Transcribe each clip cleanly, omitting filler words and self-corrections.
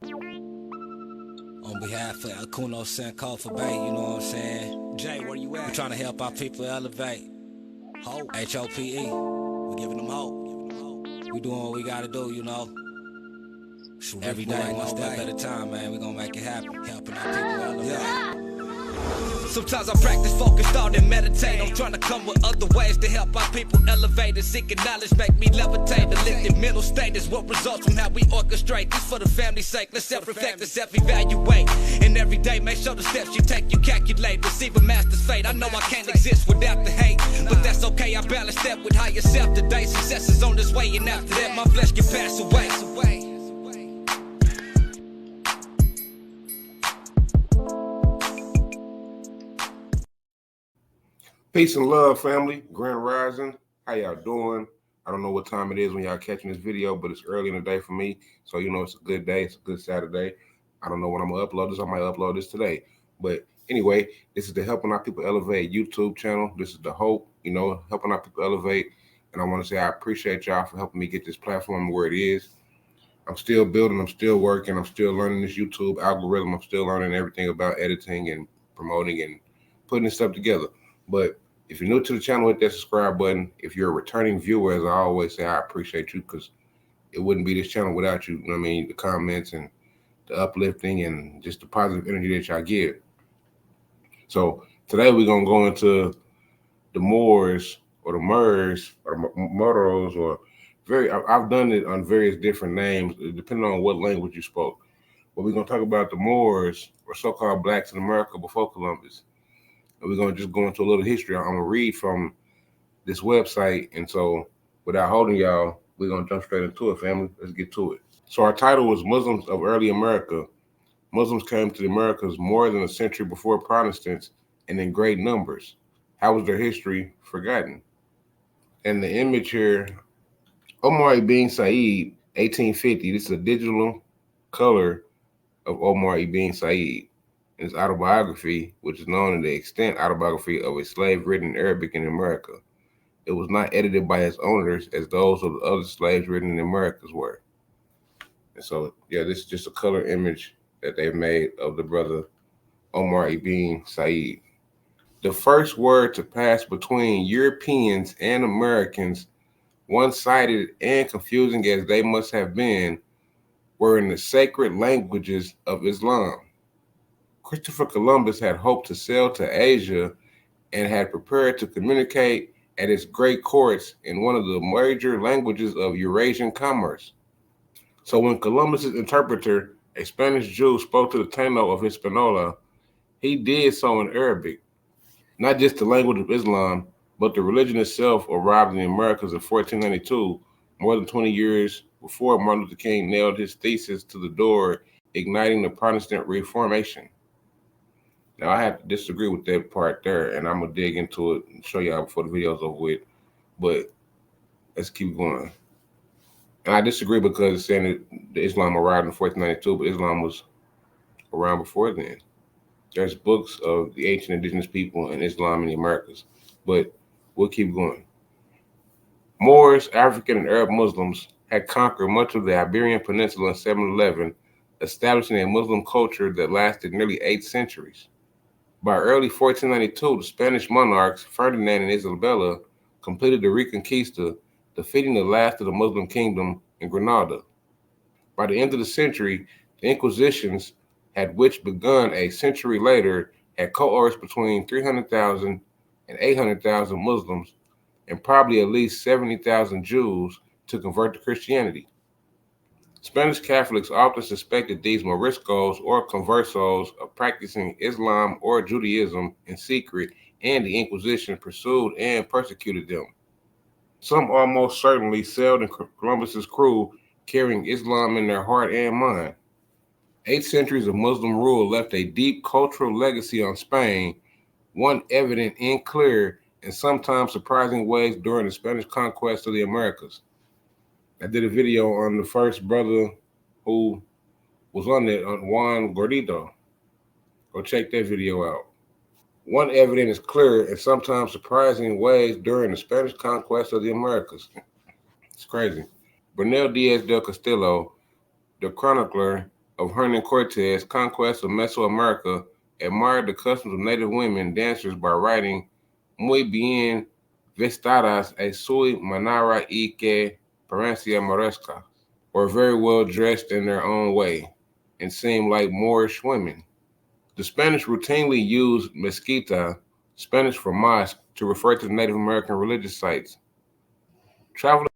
On behalf of Akuno Senko for Bay, you know what I'm saying? Jay, where you at? We're trying to help our people elevate. Hope. H-O-P-E. We're giving them hope. We doing what we gotta do, you know. Every day, one step at a time, man. We gonna make it happen. Helping our people elevate. Yeah. Sometimes I practice focus, thought, and meditate. I'm trying to come with other ways to help our people elevate and seeking knowledge, make me levitate. The lifted mental state is what results from how we orchestrate. This for the family's sake. Let's self-reflect and self-evaluate. And every day, make sure the steps you take, you calculate. Receive a master's fate. I know I can't exist without the hate, but that's okay. I balance that with higher self today. Success is on this way, and after that, my flesh can pass away. Peace and love, family. Grand Rising. How y'all doing? I don't know what time it is when y'all catching this video, but it's early in the day for me. So, you know, it's a good day. It's a good Saturday. I don't know when I'm going to upload this. I might upload this today. But anyway, this is the Helping Our People Elevate YouTube channel. This is the hope, you know, helping our people elevate. And I want to say I appreciate y'all for helping me get this platform where it is. I'm still building. I'm still working. I'm still learning this YouTube algorithm. I'm still learning everything about editing and promoting and putting this stuff together. But if you're new to the channel, hit that subscribe button. If you're a returning viewer, as I always say, I appreciate you because it wouldn't be this channel without you. You know what I mean? The comments and the uplifting and just the positive energy that y'all give. So today we're going to go into the Moors or the Murs or the Moros or I've done it on various different names depending on what language you spoke. But we're going to talk about the Moors or so-called blacks in America before Columbus. We're going to just go into a little history. I'm going to read from this website. And so without holding y'all, we're going to jump straight into it, family. Let's get to it. So our title was Muslims of Early America. Muslims came to the Americas more than a century before Protestants and in great numbers. How was their history forgotten? And the image here, Omar ibn Said, 1850. This is a digital color of Omar ibn Said. His autobiography, which is known as the extant autobiography of a slave written in Arabic in America. It was not edited by his owners as those of the other slaves written in the Americas were. And so, yeah, this is just a color image that they've made of the brother Omar ibn Said. The first word to pass between Europeans and Americans, one-sided and confusing as they must have been, were in the sacred languages of Islam. Christopher Columbus had hoped to sail to Asia and had prepared to communicate at his great courts in one of the major languages of Eurasian commerce. So when Columbus's interpreter, a Spanish Jew, spoke to the Taino of Hispaniola, he did so in Arabic. Not just the language of Islam, but the religion itself arrived in the Americas in 1492, more than 20 years before Martin Luther King nailed his thesis to the door, igniting the Protestant Reformation. Now, I have to disagree with that part there, and I'm going to dig into it and show y'all before the video's over with. But let's keep going. And I disagree because it's saying that Islam arrived in 1492, but Islam was around before then. There's books of the ancient indigenous people and Islam in the Americas, but we'll keep going. Moors, African, and Arab Muslims had conquered much of the Iberian Peninsula in 711, establishing a Muslim culture that lasted nearly 8 centuries. By early 1492, the Spanish monarchs, Ferdinand and Isabella, completed the Reconquista, defeating the last of the Muslim kingdom in Granada. By the end of the century, the Inquisitions, had which begun a century later, had coerced between 300,000 and 800,000 Muslims and probably at least 70,000 Jews to convert to Christianity. Spanish Catholics often suspected these Moriscos or conversos of practicing Islam or Judaism in secret, and the Inquisition pursued and persecuted them. Some almost certainly sailed in Columbus's crew carrying Islam in their heart and mind. 8 centuries of Muslim rule left a deep cultural legacy on Spain, one evident and clear in sometimes surprising ways during the Spanish conquest of the Americas. I did a video on the first brother who was on it, on Juan Gordito. Go check that video out. One evident is clear in sometimes surprising ways during the Spanish conquest of the Americas. It's crazy. Bernal Diaz del Castillo, the chronicler, of Hernan Cortez's conquest of Mesoamerica admired the customs of native women dancers by writing muy bien vestidas a su manera y que parecía moresca, or very well dressed in their own way, and seemed like Moorish women. The Spanish routinely used mezquita, Spanish for mosque, to refer to Native American religious sites. Traveling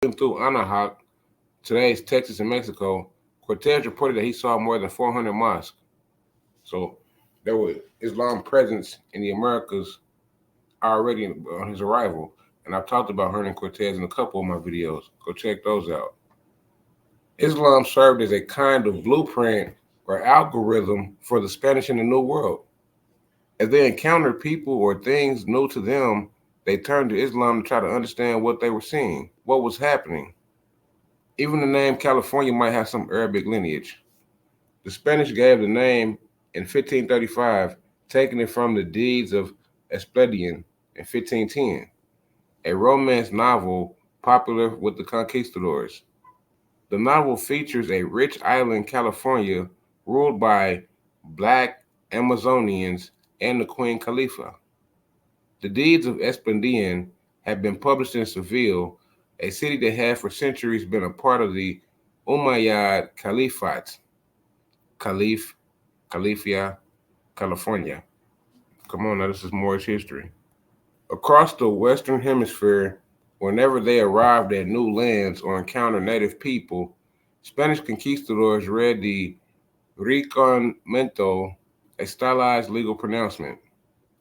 through Anahuac, today's Texas and Mexico, Cortez reported that he saw more than 400 mosques. So there was Islam presence in the Americas already on his arrival. And I've talked about Hernan Cortez in a couple of my videos. Go check those out. Islam served as a kind of blueprint or algorithm for the Spanish in the New World. As they encountered people or things new to them, they turned to Islam to try to understand what they were seeing, what was happening. Even the name California might have some Arabic lineage. The Spanish gave the name in 1535, taking it from the deeds of Esplandian in 1510, a romance novel popular with the conquistadors. The novel features a rich island, California, ruled by Black Amazonians and the Queen Khalifa. The deeds of Esplandian have been published in Seville, a city that had for centuries been a part of the Umayyad Caliphate. Califia, California. Come on now, this is Moorish history. Across the Western Hemisphere, whenever they arrived at new lands or encountered native people, Spanish conquistadors read the Reconocimiento, a stylized legal pronouncement.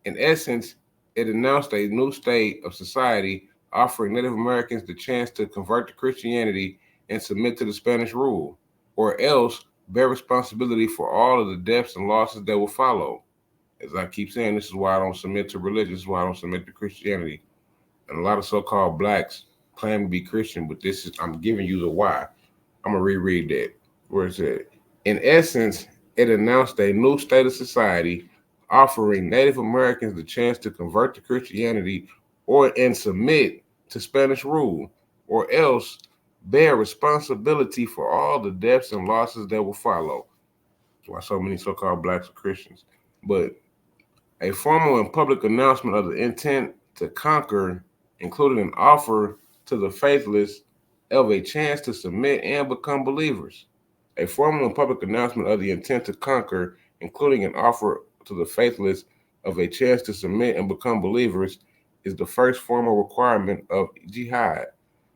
In essence, it announced a new state of society, offering Native Americans the chance to convert to Christianity and submit to the Spanish rule, or else bear responsibility for all of the deaths and losses that will follow. As I keep saying, this is why I don't submit to religion. This is why I don't submit to Christianity. And a lot of so-called blacks claim to be Christian, but I'm giving you the why. I'm going to reread that. Where it said, in essence, it announced a new state of society, offering Native Americans the chance to convert to Christianity and submit to Spanish rule, or else bear responsibility for all the deaths and losses that will follow. That's why so many so-called blacks are Christians. But a formal and public announcement of the intent to conquer included an offer to the faithless of a chance to submit and become believers. A formal and public announcement of the intent to conquer, including an offer to the faithless of a chance to submit and become believers, is the first formal requirement of jihad.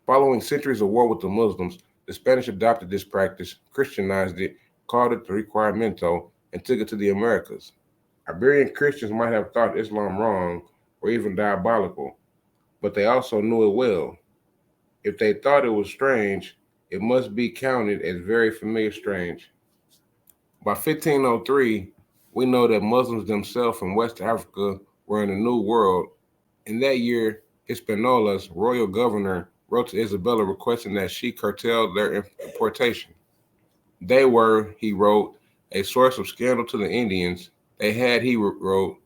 Following centuries of war with the Muslims, the Spanish adopted this practice, Christianized it, called it the requiremento, and took it to the Americas. Iberian Christians might have thought Islam wrong or even diabolical, but they also knew it well. If they thought it was strange, it must be counted as very familiar strange. By 1503, we know that Muslims themselves from West Africa were in the New World. In that year, Hispaniola's royal governor wrote to Isabella requesting that she curtail their importation. They were, he wrote, a source of scandal to the Indians. They had, he wrote,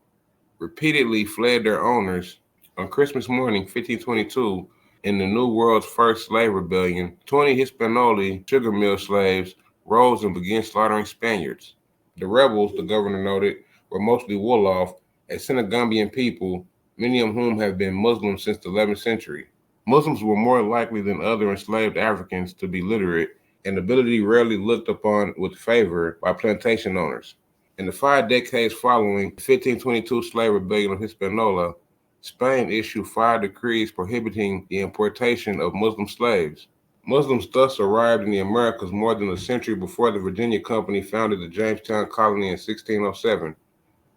repeatedly fled their owners. On Christmas morning, 1522, in the New World's first slave rebellion, 20 Hispaniola sugar mill slaves rose and began slaughtering Spaniards. The rebels, the governor noted, were mostly Wolof, a Senegambian people, many of whom have been Muslims since the 11th century. Muslims were more likely than other enslaved Africans to be literate, and ability rarely looked upon with favor by plantation owners. In the 5 decades following the 1522 slave rebellion of Hispaniola, Spain issued 5 decrees prohibiting the importation of Muslim slaves. Muslims thus arrived in the Americas more than a century before the Virginia Company founded the Jamestown colony in 1607.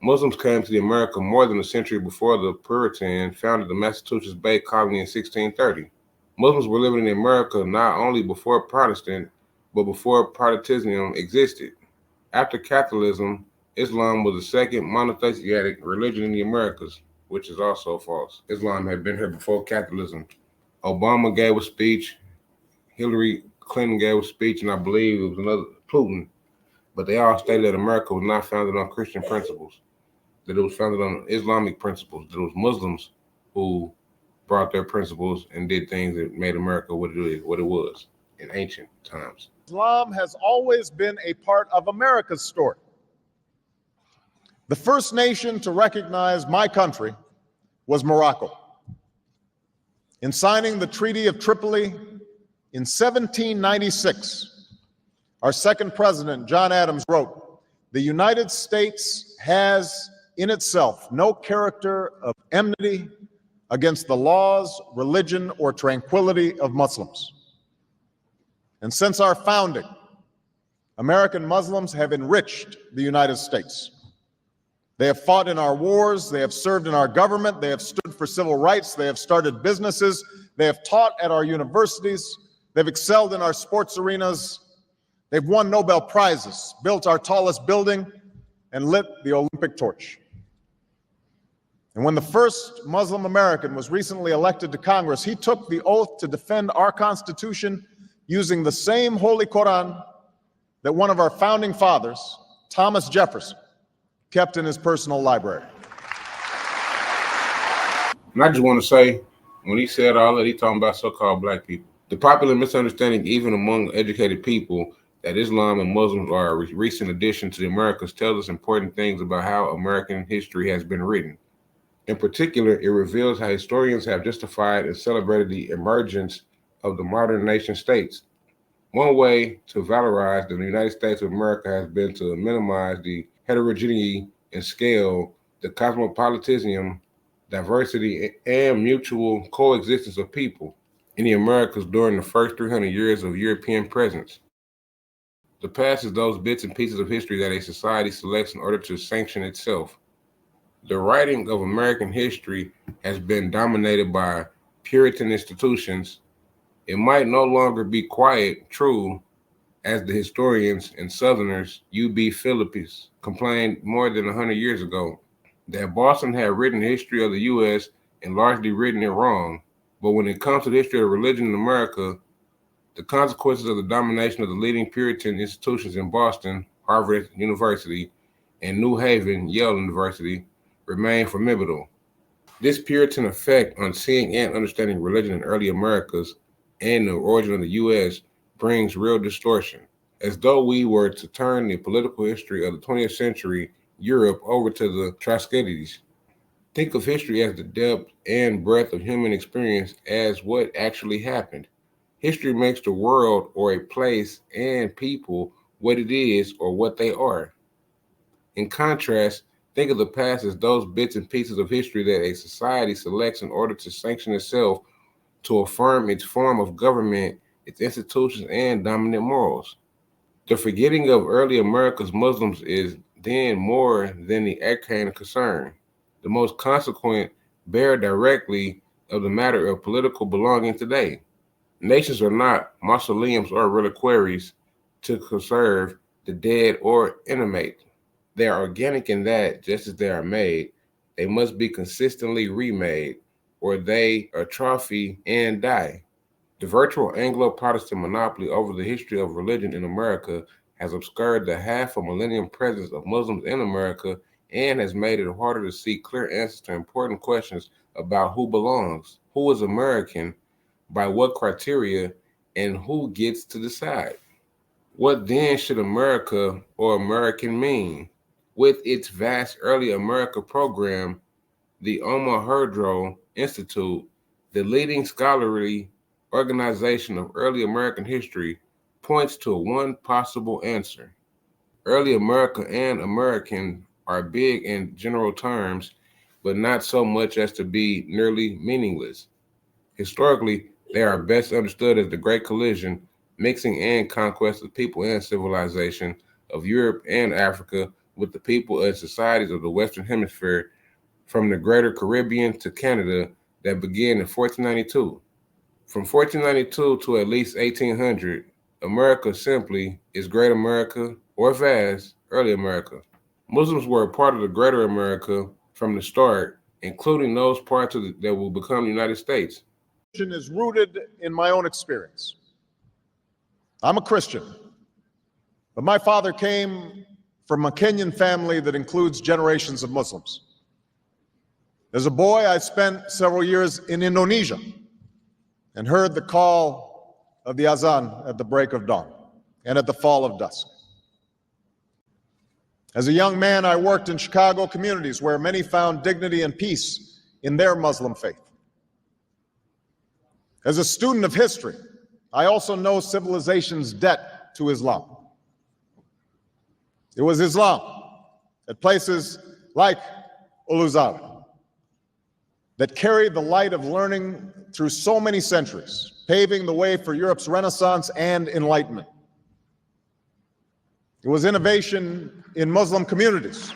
Muslims came to the America more than a century before the Puritans founded the Massachusetts Bay Colony in 1630. Muslims were living in America not only before Protestant, but before Protestantism existed. After Catholicism, Islam was the second monotheistic religion in the Americas, which is also false. Islam had been here before Catholicism. Obama gave a speech, Hillary Clinton gave a speech, and I believe it was another, Putin, but they all stated that America was not founded on Christian principles, that it was founded on Islamic principles, that it was Muslims who brought their principles and did things that made America what it was in ancient times. Islam has always been a part of America's story. The first nation to recognize my country was Morocco. In signing the Treaty of Tripoli in 1796, our second president, John Adams, wrote, "The United States has in itself no character of enmity against the laws, religion, or tranquility of Muslims." And since our founding, American Muslims have enriched the United States. They have fought in our wars, they have served in our government, they have stood for civil rights, they have started businesses, they have taught at our universities, they've excelled in our sports arenas, they've won Nobel Prizes, built our tallest building, and lit the Olympic torch. And when the first Muslim American was recently elected to Congress, he took the oath to defend our Constitution using the same Holy Quran that one of our founding fathers, Thomas Jefferson, kept in his personal library. And I just want to say, when he said all that, he talking about so-called black people. The popular misunderstanding, even among educated people, that Islam and Muslims are a recent addition to the Americas tells us important things about how American history has been written. In particular, it reveals how historians have justified and celebrated the emergence of the modern nation states. One way to valorize the United States of America has been to minimize the heterogeneity and scale, the cosmopolitanism, diversity, and mutual coexistence of people in the Americas during the first 300 years of European presence. The past is those bits and pieces of history that a society selects in order to sanction itself. The writing of American history has been dominated by Puritan institutions. It might no longer be quite true, as the historians and Southerners U.B. Phillips complained more than 100 years ago, that Boston had written the history of the U.S. and largely written it wrong. But when it comes to the history of religion in America, the consequences of the domination of the leading Puritan institutions in Boston, Harvard University, and New Haven, Yale University, remain formidable. This Puritan effect on seeing and understanding religion in early Americas and the origin of the U.S. brings real distortion, as though we were to turn the political history of the 20th century Europe over to the Trotsky's. Think of history as the depth and breadth of human experience as what actually happened. History makes the world or a place and people what it is or what they are. In contrast, think of the past as those bits and pieces of history that a society selects in order to sanction itself, to affirm its form of government, its institutions, and dominant morals. The forgetting of early America's Muslims is then more than the arcane concern. The most consequent bear directly of the matter of political belonging today. Nations are not mausoleums or reliquaries to conserve the dead or inanimate. They are organic in that, just as they are made, they must be consistently remade, or they atrophy and die. The virtual Anglo-Protestant monopoly over the history of religion in America has obscured the half a millennium presence of Muslims in America and has made it harder to see clear answers to important questions about who belongs, who is American, by what criteria, and who gets to decide. What then should America or American mean? With its vast early America program, the Omohundro Institute, the leading scholarly organization of early American history, points to one possible answer. Early America and American are big in general terms, but not so much as to be nearly meaningless. Historically, they are best understood as the Great Collision, mixing and conquest of people and civilization of Europe and Africa with the people and societies of the Western Hemisphere, from the Greater Caribbean to Canada, that began in 1492. From 1492 to at least 1800, America simply is Great America, or vast Early America. Muslims were a part of the Greater America from the start, including those parts that will become the United States. Is rooted in my own experience. I'm a Christian, but my father came from a Kenyan family that includes generations of Muslims. As a boy, I spent several years in Indonesia and heard the call of the azan at the break of dawn. and at the fall of dusk. As a young man, I worked in Chicago communities where many found dignity and peace in their Muslim faith. As a student of history, I also know civilization's debt to Islam. It was Islam at places like Uluzar that carried the light of learning through so many centuries, paving the way for Europe's Renaissance and Enlightenment. It was innovation in Muslim communities.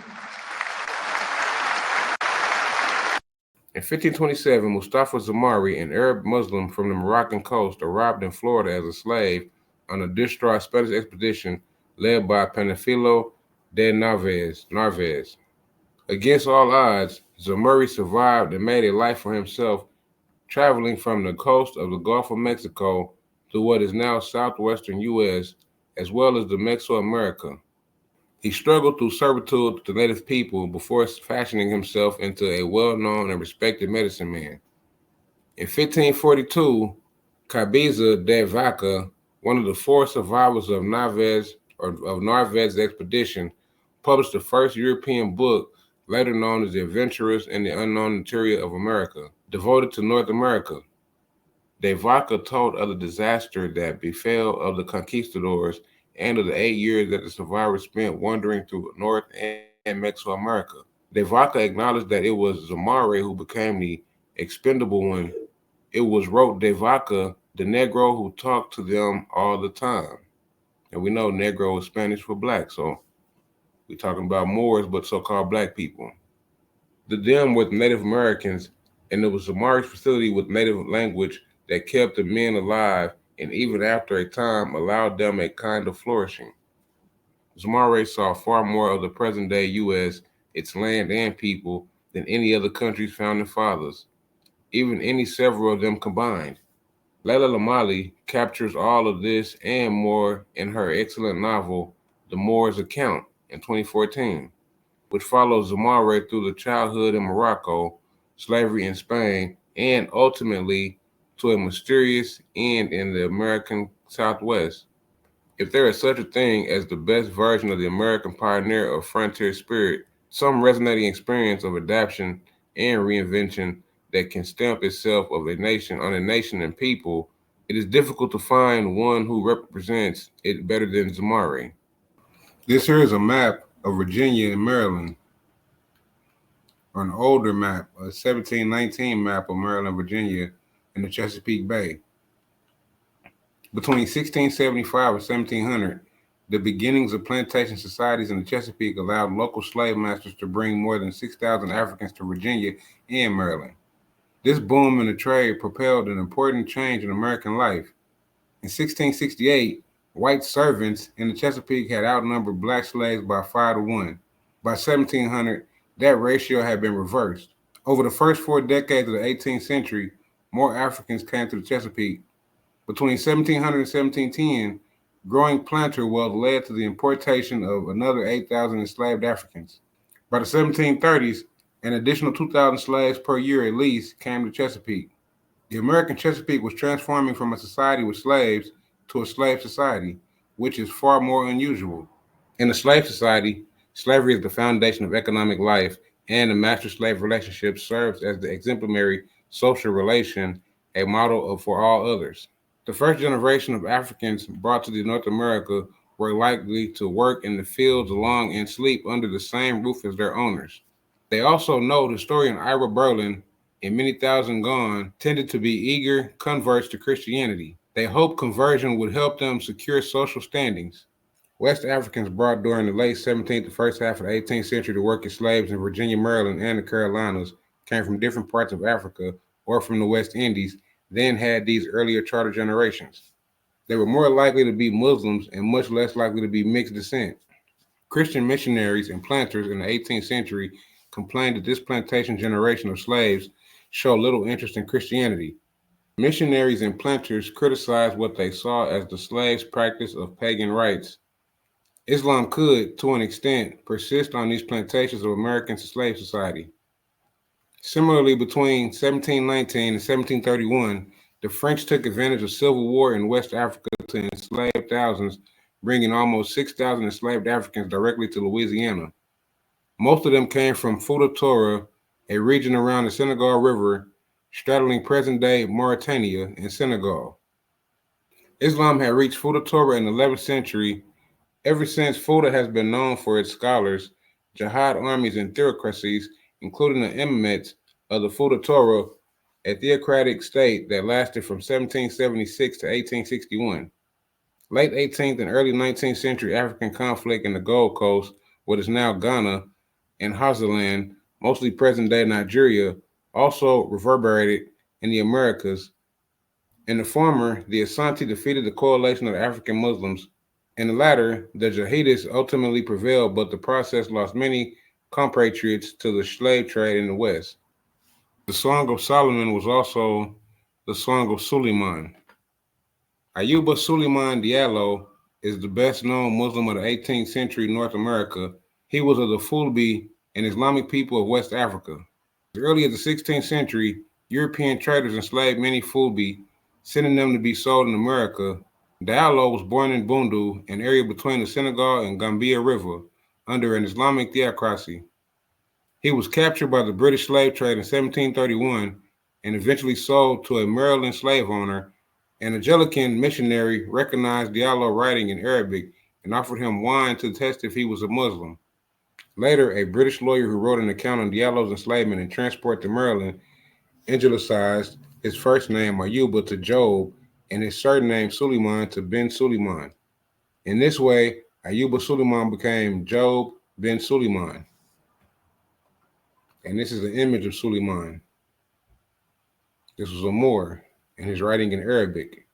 In 1527, Mustafa Zamari, an Arab Muslim from the Moroccan coast, arrived in Florida as a slave on a distraught Spanish expedition led by Panfilo de Narvaez. Against all odds, Zamari survived and made a life for himself, traveling from the coast of the Gulf of Mexico to what is now southwestern U.S., as well as the Mesoamerica. He struggled through servitude to native people before fashioning himself into a well-known and respected medicine man. In 1542, Cabeza de Vaca, one of the four survivors of Narvaez's expedition, published the first European book, later known as The Adventurers in the Unknown Interior of America, devoted to North America. De Vaca told of the disaster that befell of the conquistadors and of the 8 years that the survivors spent wandering through North and Mesoamerica. De Vaca acknowledged that it was Zamari who became the expendable one. It was, wrote De Vaca, the Negro who talked to them all the time. And we know Negro is Spanish for black, so we're talking about Moors, but so-called black people. The them were the Native Americans, and it was Zamari's facility with native language that kept the men alive, and even after a time allowed them a kind of flourishing. Zamari saw far more of the present-day U.S., its land and people, than any other country's founding fathers, even any several of them combined. Leila Lamali captures all of this and more in her excellent novel, The Moor's Account, in 2014, which follows Zamari through the childhood in Morocco, slavery in Spain, and ultimately to a mysterious end in the American Southwest. If there is such a thing as the best version of the American pioneer of frontier spirit, some resonating experience of adaptation and reinvention that can stamp itself of a nation on a nation and people, it is difficult to find one who represents it better than Zamari. This here is a map of Virginia and Maryland, or an older map, a 1719 map of Maryland and Virginia in the Chesapeake Bay. Between 1675 and 1700, the beginnings of plantation societies in the Chesapeake allowed local slave masters to bring more than 6,000 Africans to Virginia and Maryland. This boom in the trade propelled an important change in American life. In 1668, white servants in the Chesapeake had outnumbered black slaves by 5-1. By 1700, that ratio had been reversed. Over the first 4 decades of the 18th century, more Africans came to the Chesapeake. Between 1700 and 1710, growing planter wealth led to the importation of another 8,000 enslaved Africans. By the 1730s, an additional 2,000 slaves per year at least came to Chesapeake. The American Chesapeake was transforming from a society with slaves to a slave society, which is far more unusual. In a slave society, slavery is the foundation of economic life, and the master-slave relationship serves as the exemplary social relation, a model for all others. The first generation of Africans brought to North America were likely to work in the fields along and sleep under the same roof as their owners. They also know historian Ira Berlin, in Many Thousand Gone, tended to be eager converts to Christianity. They hoped conversion would help them secure social standings. West Africans brought during the late 17th to first half of the 18th century to work as slaves in Virginia, Maryland, and the Carolinas came from different parts of Africa or from the West Indies, then had these earlier charter generations. They were more likely to be Muslims and much less likely to be mixed descent. Christian missionaries and planters in the 18th century complained that this plantation generation of slaves showed little interest in Christianity. Missionaries and planters criticized what they saw as the slaves' practice of pagan rites. Islam could, to an extent, persist on these plantations of American slave society. Similarly, between 1719 and 1731, the French took advantage of civil war in West Africa to enslave thousands, bringing almost 6,000 enslaved Africans directly to Louisiana. Most of them came from Futa Torah, a region around the Senegal River, straddling present-day Mauritania and Senegal. Islam had reached Futa Torah in the 11th century. Ever since, Futa has been known for its scholars, jihad armies, and theocracies, including the Imamates of the Futa Torah, a theocratic state that lasted from 1776 to 1861. Late 18th and early 19th century African conflict in the Gold Coast, what is now Ghana, and Hausaland, mostly present-day Nigeria, also reverberated in the Americas. In the former, the Asante defeated the coalition of African Muslims. In the latter, the jihadists ultimately prevailed, but the process lost many compatriots to the slave trade in the West. The Song of Solomon was also the Song of Suleiman. Ayuba Suleiman Diallo is the best-known Muslim of the 18th century North America. He was of the Fulbe, an Islamic people of West Africa. As early as the 16th century, European traders enslaved many Fulbe, sending them to be sold in America. Diallo was born in Bundu, an area between the Senegal and Gambia River, under an Islamic theocracy. He was captured by the British slave trade in 1731 and eventually sold to a Maryland slave owner. An Anglican missionary recognized Diallo writing in Arabic and offered him wine to test if he was a Muslim. Later, a British lawyer who wrote an account on Diallo's enslavement and transport to Maryland anglicized his first name Ayuba to Job and his surname Suleiman to Ben Suleiman. In this way, Ayuba Suleiman became Job Ben Suleiman. And this is an image of Suleiman. This was a Moor, and his writing in Arabic.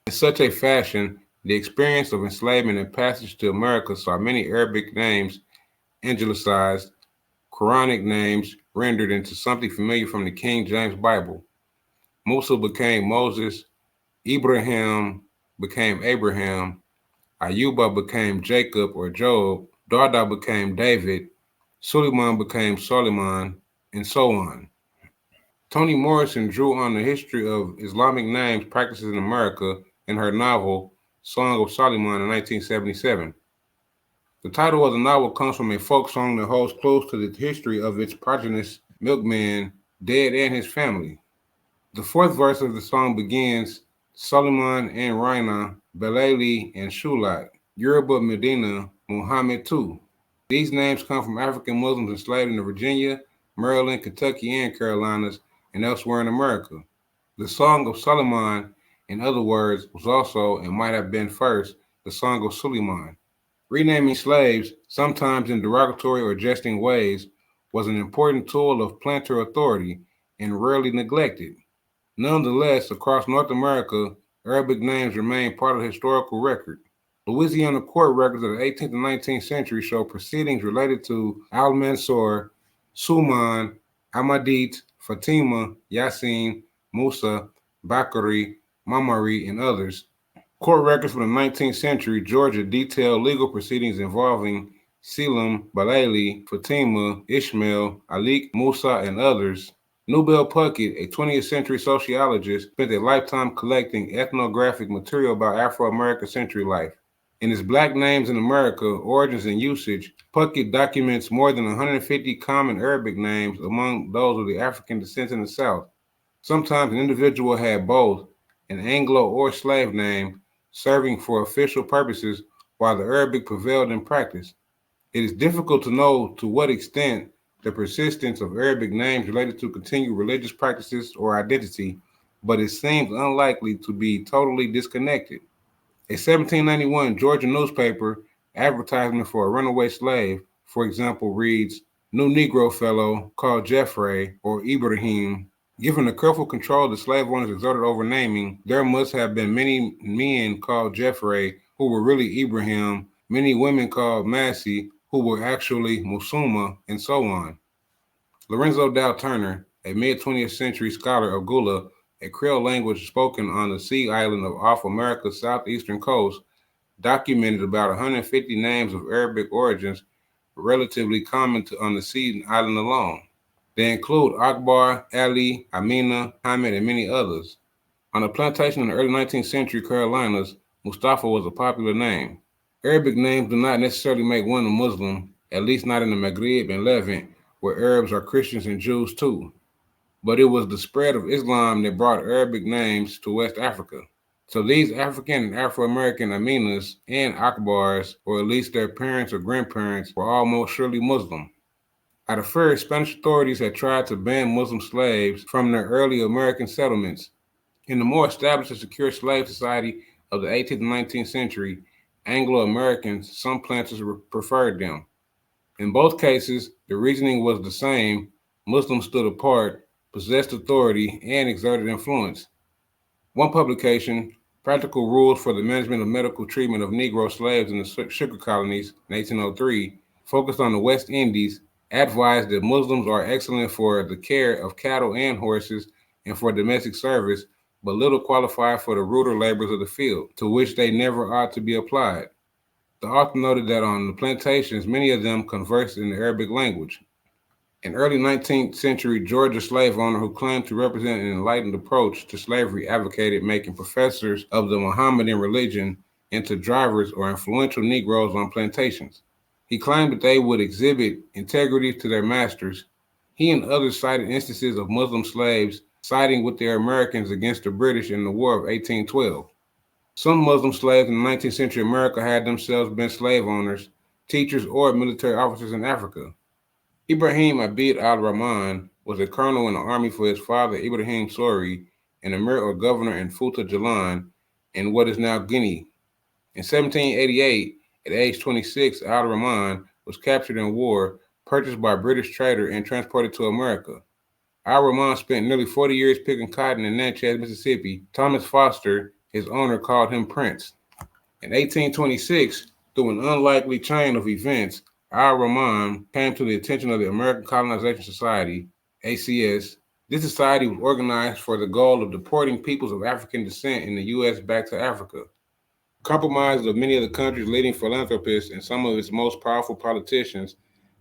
In such a fashion, the experience of enslavement and passage to America saw many Arabic names anglicized, Quranic names rendered into something familiar from the King James Bible. Musa became Moses, Ibrahim became Abraham, Ayuba became Jacob or Job, Dawda became David, Suleiman became Solomon, and so on. Toni Morrison drew on the history of Islamic names practices in America in her novel, Song of Solomon in 1977. The title of the novel comes from a folk song that holds close to the history of its progenitor, milkman, dead and his family. The fourth verse of the song begins, Solomon and Raina, Belali and Shulat, Yoruba Medina, Muhammad too. These names come from African Muslims enslaved in Virginia, Maryland, Kentucky, and Carolinas, and elsewhere in America. The Song of Solomon, in other words, was also, and might have been first, the Song of Suleiman. Renaming slaves, sometimes in derogatory or jesting ways, was an important tool of planter authority and rarely neglected. Nonetheless, across North America, Arabic names remain part of the historical record. Louisiana court records of the 18th and 19th century show proceedings related to Al-Mansur, Suman, Amadit, Fatima, Yasin, Musa, Bakari, Mamari, and others. Court records from the 19th century Georgia detail legal proceedings involving Selim, Balali, Fatima, Ishmael, Alik, Musa, and others. Newbell Puckett, a 20th century sociologist, spent a lifetime collecting ethnographic material about Afro-American century life. In his Black Names in America, Origins and Usage, Puckett documents more than 150 common Arabic names among those of the African descent in the South. Sometimes an individual had both an Anglo or slave name serving for official purposes while the Arabic prevailed in practice. It is difficult to know to what extent the persistence of Arabic names related to continued religious practices or identity, but it seems unlikely to be totally disconnected. A 1791 Georgia newspaper advertisement for a runaway slave, for example, reads, "New Negro fellow called Jeffrey or Ibrahim." Given the careful control the slave owners exerted over naming, there must have been many men called Jeffrey who were really Ibrahim, many women called Massey who were actually Musuma, and so on. Lorenzo Dow Turner, a mid-20th century scholar of Gula, a Creole language spoken on the sea island of off America's southeastern coast, documented about 150 names of Arabic origins relatively common on the sea island alone. They include Akbar, Ali, Amina, Hamid, and many others. On a plantation in the early 19th century Carolinas, Mustafa was a popular name. Arabic names do not necessarily make one a Muslim, at least not in the Maghreb and Levant, where Arabs are Christians and Jews too. But it was the spread of Islam that brought Arabic names to West Africa. So these African and Afro-American Aminas and Akbars, or at least their parents or grandparents, were almost surely Muslim. At first, Spanish authorities had tried to ban Muslim slaves from their early American settlements. In the more established and secure slave society of the 18th and 19th century, Anglo-Americans, some planters preferred them. In both cases, the reasoning was the same: Muslims stood apart, possessed authority, and exerted influence. One publication, Practical Rules for the Management of Medical Treatment of Negro Slaves in the Sugar Colonies in 1803, focused on the West Indies, advised that Muslims are excellent for the care of cattle and horses and for domestic service, but little qualified for the ruder labors of the field, to which they never ought to be applied. The author noted that on the plantations, many of them conversed in the Arabic language. An early 19th century Georgia slave owner who claimed to represent an enlightened approach to slavery advocated making professors of the Mohammedan religion into drivers or influential Negroes on plantations. He claimed that they would exhibit integrity to their masters. He and others cited instances of Muslim slaves siding with their Americans against the British in the War of 1812. Some Muslim slaves in the 19th century America had themselves been slave owners, teachers, or military officers in Africa. Ibrahim Abid al-Rahman was a colonel in the army for his father Ibrahim Sori, an emir or governor in Fouta Jalan in what is now Guinea. In 1788, at age 26, al-Rahman was captured in war, purchased by a British trader, and transported to America. Al-Rahman spent nearly 40 years picking cotton in Natchez, Mississippi. Thomas Foster, his owner, called him Prince. In 1826, through an unlikely chain of events, Al-Rahman came to the attention of the American Colonization Society, ACS. This society was organized for the goal of deporting peoples of African descent in the U.S. back to Africa. Compromised of many of the country's leading philanthropists and some of its most powerful politicians,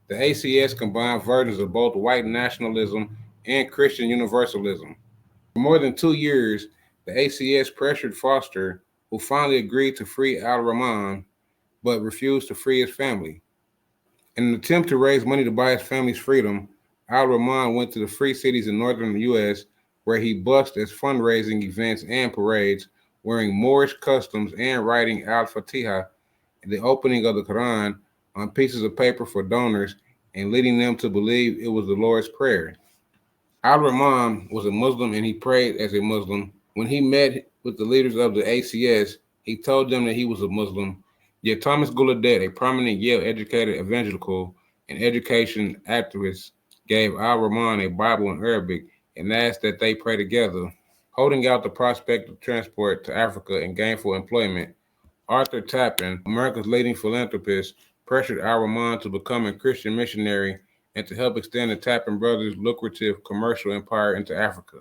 the ACS combined versions of both white nationalism and Christian universalism. For more than 2 years, the ACS pressured Foster, who finally agreed to free al-Rahman, but refused to free his family. In an attempt to raise money to buy his family's freedom, al-Rahman went to the free cities in northern U.S., where he busked as fundraising events and parades, wearing Moorish customs and writing al-Fatiha, the opening of the Quran, on pieces of paper for donors and leading them to believe it was the Lord's Prayer. Al-Rahman was a Muslim and he prayed as a Muslim. When he met with the leaders of the ACS, he told them that he was a Muslim. Yet Thomas Gallaudet, a prominent Yale-educated evangelical and education activist, gave Al-Rahman a Bible in Arabic and asked that they pray together. Holding out the prospect of transport to Africa and gainful employment, Arthur Tappan, America's leading philanthropist, pressured Al-Rahman to become a Christian missionary and to help extend the Tappan brothers' lucrative commercial empire into Africa.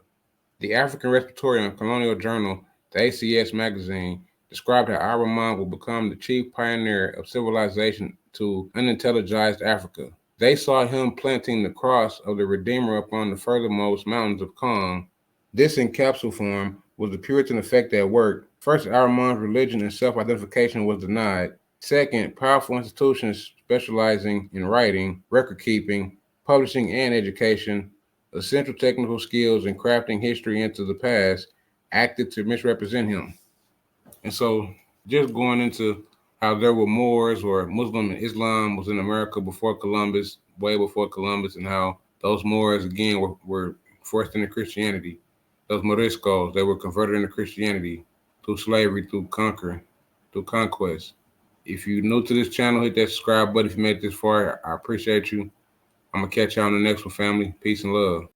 The African Respiratory and Colonial Journal, the ACS magazine, described how Al-Rahman will become the chief pioneer of civilization to unintelligized Africa. They saw him planting the cross of the Redeemer upon the furthermost mountains of Kong. This in capsule form was the Puritan effect at work. First, Al-Rahman's religion and self-identification was denied. Second, powerful institutions specializing in writing, record-keeping, publishing, and education, essential technical skills in crafting history into the past, acted to misrepresent him. And so, just going into how there were Moors or Muslim and Islam was in America before Columbus, way before Columbus, and how those Moors, again, were forced into Christianity. Those Moriscos, they were converted into Christianity through slavery, through conquest. If you're new to this channel, hit that subscribe button if you made it this far. I appreciate you. I'm going to catch y'all on the next one, family. Peace and love.